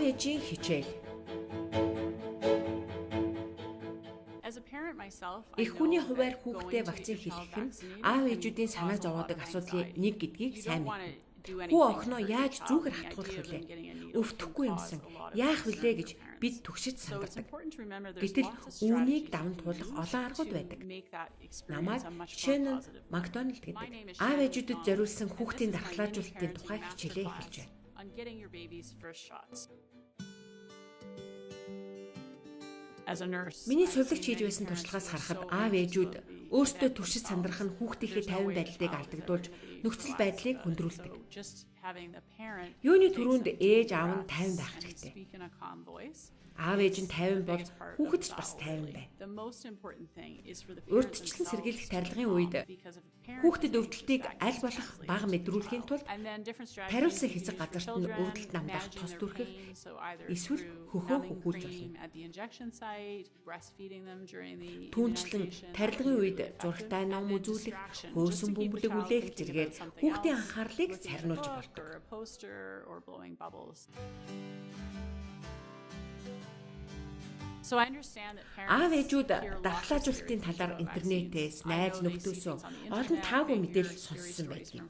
ээжийн хичээл. Эх хүний хувьар хүүхдээ вакцин хийх нь аав ээжүүдийн санаа зовоодог асуудлын нэг гэдгийг сайн мэднэ. Хүү охиноо яаж зүгээр хатгуулах вүлээ? Өвдөхгүй юмсан яах вүлээ гэж бид түгшиж сандардаг. Гэтэл үүнийг даван туулах олон аргууд байдаг. Намайг Шеннон Макдоналд гэдэг аав ээжүүдэд зориулсан хүүхдийн дархлаажуулалтын тухай хичээлээ эхэлж байна. Миний сувлагч хийж байсан туршлагаас харахад аав ээжүүд өөрсдөө туршиж сандрах нь хүүхдийнхээ тайван байдлыг алдагдуулж нөхцөл байдлыг хүндрүүлдэг. Юуны түрүүнд ээж аав нь тайван байх хэрэгтэй. Аав ээж нь тайван бол хүүхэд ч бас тайван байна. Урьдчилан сэргийлэх тарилгын үед хүүхдэд өвдөлтийг аль болох бага мэдрүүлэхийн тулд тариулсан хэсэг газарт нь өвдөлт намдах тос түрхэх эсвэл хөхөө хөхүүлж болно. Түүнчлэн тарилгын үед зурагтай ном үзүүлэх, хөөсөн бөмбөлөг үлээх зэргээр хүүхдийн анхаарлыг сарниулж болдог. Аав ээжүүд дархлаажуулалтын талаар интернетээс, найз нөхдөөсөө олон таагүй мэдээлэл сонссон байдаг.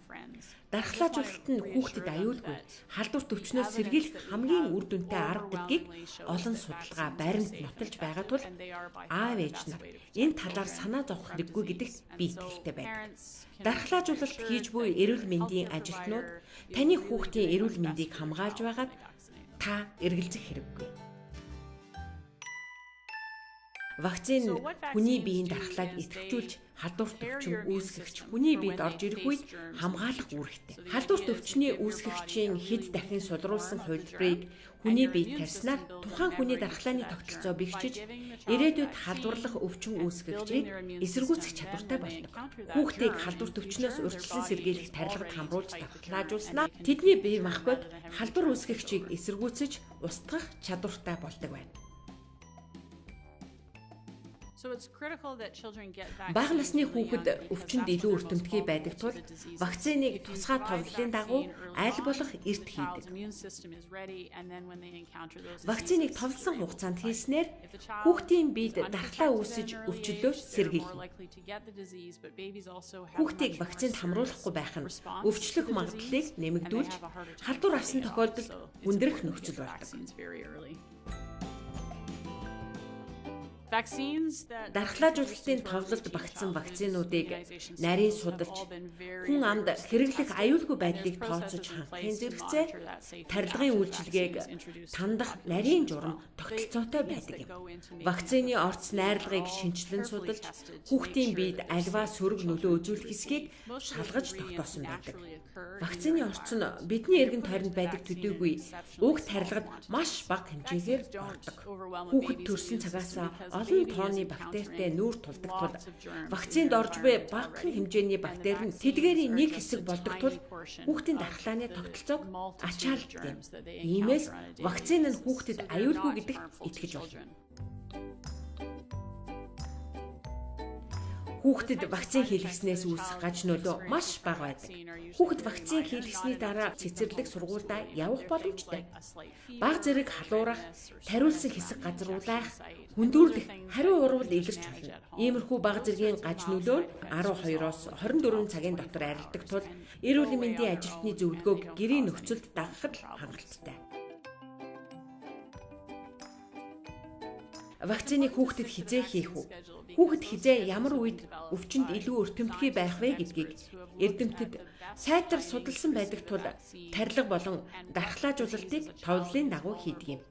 Дархлаажуулалт нь хүүхдэд аюулгүй, халдварт өвчнөөс сэргийлэх хамгийн үр дүнтэй арга гэдгийг олон судалгаа баримт нотолж байгаа тул аав ээж нар энэ талаар санаа зовох хэрэггүй гэдэгт би итгэлтэй байна. Дархлаажуулалт хийж буй эрүүл мэндийн ажилтнууд таны хүүхдийн эрүүл мэндийг хамгаалж байгаад та эргэлзэх хэрэггүй. Вакцин хүний биеийн дархлааг идэвхжүүлж халдварт өвчин үүсгэгч хүний биед орж ирэх үед хамгаалах үүрэгтэй. Халдварт өвчний үүсгэгчийн хэд дахин сулруулсан хувилбарыг хүний биед тарьснаар тухайн хүний дархлааны тогтолцоо бэхжиж ирээдүйд халдварлах өвчин үүсгэгчийг эсэргүүцэх чадвартай болдог. Хүүхдийг халдварт өвчнөөс урьдчилан сэргийлэх тарилгад хамруулж дархлаажуулснаа тэдний бие махбод халдвар үүсгэгчийг эсэргүүцэж устгах чадвартай болдог байна. Бага насны хүүхэд өвчнөд илүү өртөмтгий байдаг тул вакциныг тусгай товлолын дагуу аль болох эрт хийдэг. Вакциныг товлсон хугацаанд хийснээр хүүхдийн биед дархлаа үүсэж өвчлөөс сэргийлнэ. Хүүхдийг вакцинд хамруулахгүй байх нь өвчлөх магадлалыг нэмэгдүүлж халдвар авсан тохиолдолд хүндрэх нөхцөл болдог. Дархлаажуулалтын товлолд багтсан вакцинуудыг нарийн судалж, хүн амд хэрэглэх аюулгүй байдлыг тооцож хангахын зэрэгцээ тарилгын үйлчилгээг тандах нарийн журам тогтолцоотой байдаг юм. Вакцины орц найрлагыг шинжилэн судалж, хүүхдийн биед альва сөрөг нөлөө үзүүлэх хэсгийг шалгаж тогтоосон байдаг. Вакцины орц нь бидний эргэн тойронд байдаг төдийгүй уг тарилгад маш бага хэмжээгээр ордог. Хүүхэд төрсөн цагаас олон тооны бактеритэй нүүр тулдаг тул вакцинд орж буй багахан хэмжээний бактери нь тэдгээрийн нэг хэсэг болдог тул хүүхдийн дархлааны тогтолцоог ачаалдаг. Иймээс вакцин нь хүүхдэд аюулгүй гэдэгт итгэж болно. Хүүхдэд вакцин хийлгэснээс үүсэх гаж нөлөө маш бага байдаг. Хүүхэд вакцин хийлгэсний дараа цэцэрлэг сургуультай явах боломжтой. Бага зэрэг халуурах, тариулсан хэсэг газруулах, хүндүүрлэх, хариу урвал илэрч болно. Иймэрхүү бага зэргийн гаж нөлөө нь 12-оос 24 цагийн дотор арилдаг тул эрүүл мэндийн ажилтны зөвлөгөөг гэрийн нөхцөлд дагахад хангалттай. Вакциныг хүүхдэд хизээ хийх үү? Хүүхэд хизээ ямар үед өвчнөд илүү өртөмтгий байх вэ гэдгийг эрдэмтэд сайтар судалсан байдаг тул тарилга болон дархлаажуулалтыг товлолын дагуу хийдэг юм.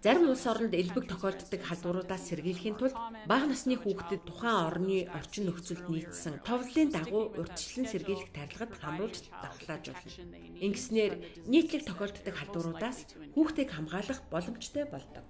Зарим улс оронд элбэг тохиолддог халдваруудаас сэргийлэхийн тулд бага насны хүүхдэд тухайн орны орчин нөхцөлд нийцсэн товлолын дагуу урьдчилан сэргийлэх тарилгад хамруулж дархлаажуулна. Ингэснээр нийтлэг тохиолддог халдваруудаас хүүхдийг хамгаалах боломжтой болдог.